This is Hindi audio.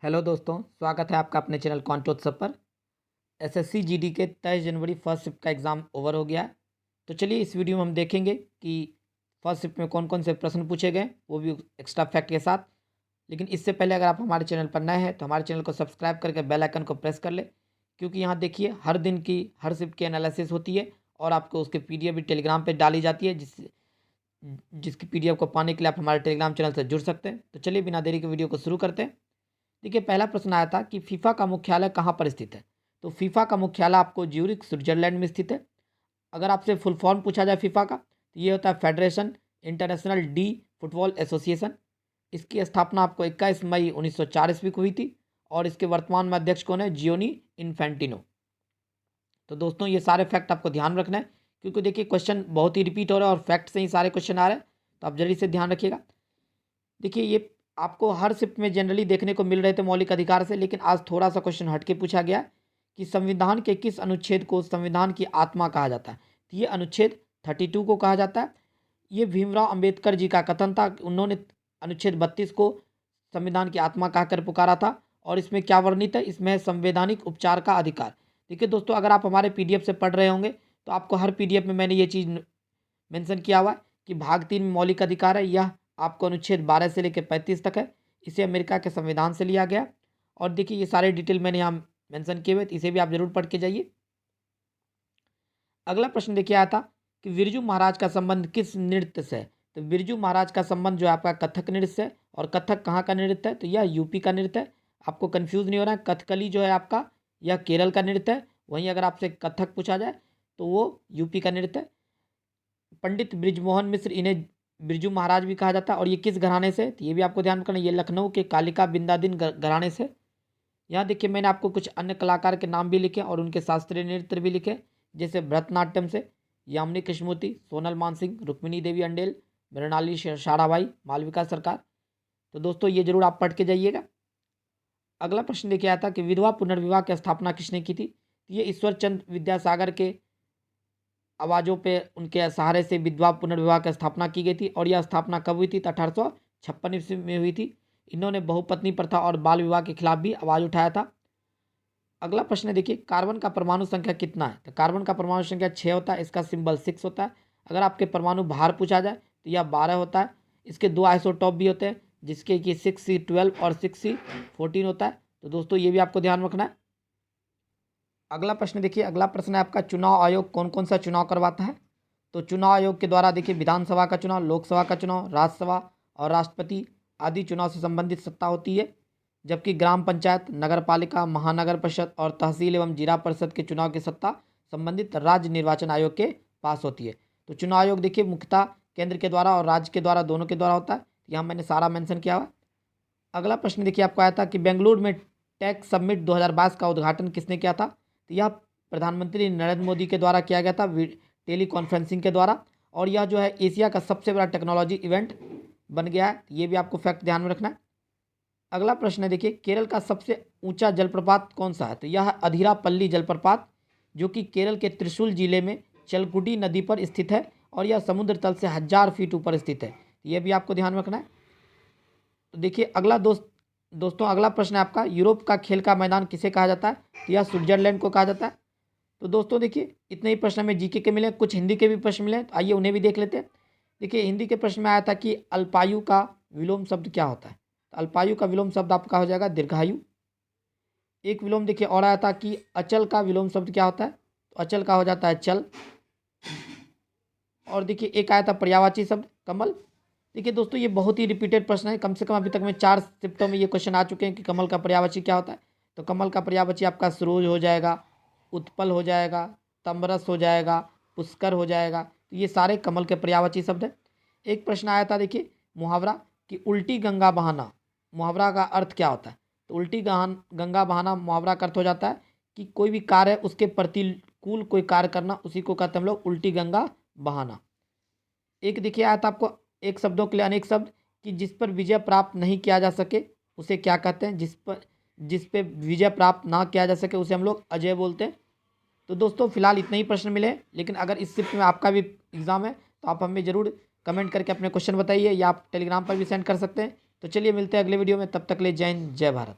हेलो दोस्तों, स्वागत है आपका अपने चैनल कॉन्टोत्सव पर। एसएससी जीडी के 23 जनवरी फर्स्ट शिफ्ट का एग्ज़ाम ओवर हो गया है। तो चलिए इस वीडियो में हम देखेंगे कि फर्स्ट शिफ्ट में कौन कौन से प्रश्न पूछे गए, वो भी एक्स्ट्रा फैक्ट के साथ। लेकिन इससे पहले अगर आप हमारे चैनल पर नए हैं तो हमारे चैनल को सब्सक्राइब करके बेल आइकन को प्रेस कर ले, क्योंकि यहाँ देखिए हर दिन की हर शिफ्ट की एनालिसिस होती है और आपको उसके पीडीएफ भी टेलीग्राम पर डाली जाती है, जिसकी पीडीएफ को पाने के लिए आप हमारे टेलीग्राम चैनल से जुड़ सकते हैं। तो चलिए बिना देरी के वीडियो को शुरू करते हैं। देखिए पहला प्रश्न आया था कि फीफा का मुख्यालय कहाँ पर स्थित है। तो फीफा का मुख्यालय आपको ज्यूरिख स्विट्जरलैंड में स्थित है। अगर आपसे फुल फॉर्म पूछा जाए फीफा का तो ये होता है federation international D football association. इसकी स्थापना आपको 21 मई 1904 ईस्वी को हुई थी और इसके वर्तमान में अध्यक्ष कौन है? Gionee Infantino. तो दोस्तों ये सारे फैक्ट आपको ध्यान रखना है, क्योंकि देखिए क्वेश्चन बहुत ही रिपीट हो रहा है और फैक्ट से ही सारे क्वेश्चन आ रहे हैं, तो आप जल्दी से ध्यान रखिएगा। देखिए ये आपको हर शिफ्ट में जनरली देखने को मिल रहे थे मौलिक अधिकार से, लेकिन आज थोड़ा सा क्वेश्चन हटके पूछा गया है कि संविधान के किस अनुच्छेद को संविधान की आत्मा कहा जाता है। तो ये अनुच्छेद 32 को कहा जाता है। ये भीमराव अंबेडकर जी का कथन था। उन्होंने अनुच्छेद 32 को संविधान की आत्मा कहकर पुकारा था और इसमें क्या वर्णित है? इसमें है संवैधानिक उपचार का अधिकार। देखिए दोस्तों, अगर आप हमारे पीडीएफ से पढ़ रहे होंगे तो आपको हर पीडीएफ में मैंने ये चीज़ मेंशन किया हुआ है कि भाग 3 में मौलिक अधिकार है। यह आपको अनुच्छेद 12 से लेकर 35 तक है। इसे अमेरिका के संविधान से लिया गया। और देखिए ये सारे डिटेल मैंने यहाँ मेंशन किए हुए, इसे भी आप जरूर पढ़ के जाइए। अगला प्रश्न देखिए आया था कि बिरजू महाराज का संबंध किस नृत्य से है। तो बिरजू महाराज का संबंध जो है आपका कथक नृत्य से है। और कथक कहाँ का नृत्य है? तो यह यूपी का नृत्य है। आपको कंफ्यूज नहीं हो रहा है। कथकली जो है आपका यह केरल का नृत्य है। वहीं अगर आपसे कथक पूछा जाए तो वो यूपी का नृत्य है। पंडित बृजमोहन मिश्र, इन्हें बिरजू महाराज भी कहा जाता है। और ये किस घराने से? तो ये भी आपको ध्यान रखना, ये लखनऊ के कालिका बिंदादिन घराने से। यहाँ देखिए मैंने आपको कुछ अन्य कलाकार के नाम भी लिखे और उनके शास्त्रीय नृत्य भी लिखे, जैसे भरतनाट्यम से यामिनी कृष्णमूर्ति, सोनल मानसिंह, रुक्मिणी देवी अंडेल, मृणाली साराभाई, मालविका सरकार। तो दोस्तों ये जरूर आप पढ़ के जाइएगा। अगला प्रश्न देखिए आया था कि विधवा पुनर्विवाह की स्थापना किसने की थी। ये ईश्वर चंद्र विद्यासागर के आवाज़ों पे उनके सहारे से विधवा पुनर्विवाह की स्थापना की गई थी। और यह स्थापना कब हुई थी? तो 1856 ईस्वी में हुई थी। इन्होंने बहुपत्नी प्रथा और बाल विवाह के खिलाफ भी आवाज़ उठाया था। अगला प्रश्न है देखिए, कार्बन का परमाणु संख्या कितना है। तो कार्बन का परमाणु संख्या 6 होता है। इसका सिंबल 6 होता है। अगर आपके परमाणु भार पूछा जाए तो यह 12 होता है। इसके 2 आइसोटॉप भी होते हैं, जिसके कि 6C12 और 6C14 होता है। तो दोस्तों ये भी आपको ध्यान रखना है। अगला प्रश्न देखिए, अगला प्रश्न है आपका, चुनाव आयोग कौन कौन सा चुनाव करवाता है। तो चुनाव आयोग के द्वारा देखिए विधानसभा का चुनाव, लोकसभा का चुनाव, राज्यसभा और राष्ट्रपति आदि चुनाव से संबंधित सत्ता होती है। जबकि ग्राम पंचायत, नगर पालिका, महानगर परिषद और तहसील एवं जिला परिषद के चुनाव की सत्ता संबंधित राज्य निर्वाचन आयोग के पास होती है। तो चुनाव आयोग देखिए मुख्यतः केंद्र के द्वारा और राज्य के द्वारा, दोनों के द्वारा होता है। यहाँ मैंने सारा मेंशन किया हुआ। अगला प्रश्न देखिए आपको आया था कि बेंगलुरु में टेक समिट 2022 का उद्घाटन किसने किया था। तो यह प्रधानमंत्री नरेंद्र मोदी के द्वारा किया गया था, टेली कॉन्फ्रेंसिंग के द्वारा। और यह जो है एशिया का सबसे बड़ा टेक्नोलॉजी इवेंट बन गया है। ये भी आपको फैक्ट ध्यान में रखना है। अगला प्रश्न है देखिए, केरल का सबसे ऊंचा जलप्रपात कौन सा है। तो यह अधीरापल्ली जलप्रपात, जो कि केरल के त्रिशूल जिले में चलकुडी नदी पर स्थित है और यह समुद्र तल से 1000 फीट ऊपर स्थित है। ये भी आपको ध्यान रखना है। तो देखिए अगला दोस्तों अगला प्रश्न है आपका, यूरोप का खेल का मैदान किसे कहा जाता है। तो यह स्विट्जरलैंड को कहा जाता है। तो दोस्तों देखिए इतने ही प्रश्न में जीके के मिले, कुछ हिंदी के भी प्रश्न मिले, तो आइए उन्हें भी देख लेते हैं। देखिए हिंदी के प्रश्न में आया था कि अल्पायु का विलोम शब्द क्या होता है। तो अल्पायु का विलोम शब्द आपका हो जाएगा दीर्घायु। एक विलोम देखिए और आया था कि अचल का विलोम शब्द क्या होता है। तो अचल का हो जाता है चल। और देखिए एक आया था पर्यायवाची शब्द कमल। देखिए दोस्तों ये बहुत ही रिपीटेड प्रश्न है, कम से कम अभी तक में 4 शिफ्टों में ये क्वेश्चन आ चुके हैं कि कमल का पर्यायवाची क्या होता है। तो कमल का पर्यायवाची आपका सरोज हो जाएगा, उत्पल हो जाएगा, तमरस हो जाएगा, पुष्कर हो जाएगा। तो ये सारे कमल के पर्यायवाची शब्द है। एक प्रश्न आया था देखिए मुहावरा कि उल्टी गंगा बहाना, मुहावरा का अर्थ क्या होता है। तो उल्टी गंगा बहाना मुहावरा का अर्थ हो जाता है कि कोई भी कार्य है उसके प्रतिकूल कोई कार्य करना, उसी को कहते हैं हम लोग उल्टी गंगा बहाना। एक देखिए आया था आपको, एक शब्दों के लिए अनेक शब्द, कि जिस पर विजय प्राप्त नहीं किया जा सके उसे क्या कहते हैं। जिस पे विजय प्राप्त ना किया जा सके उसे हम लोग अजय बोलते हैं। तो दोस्तों फिलहाल इतने ही प्रश्न मिले, लेकिन अगर इस शिफ्ट में आपका भी एग्जाम है तो आप हमें ज़रूर कमेंट करके अपने क्वेश्चन बताइए, या आप टेलीग्राम पर भी सेंड कर सकते हैं। तो चलिए मिलते हैं अगले वीडियो में, तब तक ले जय हिंद, जय भारत।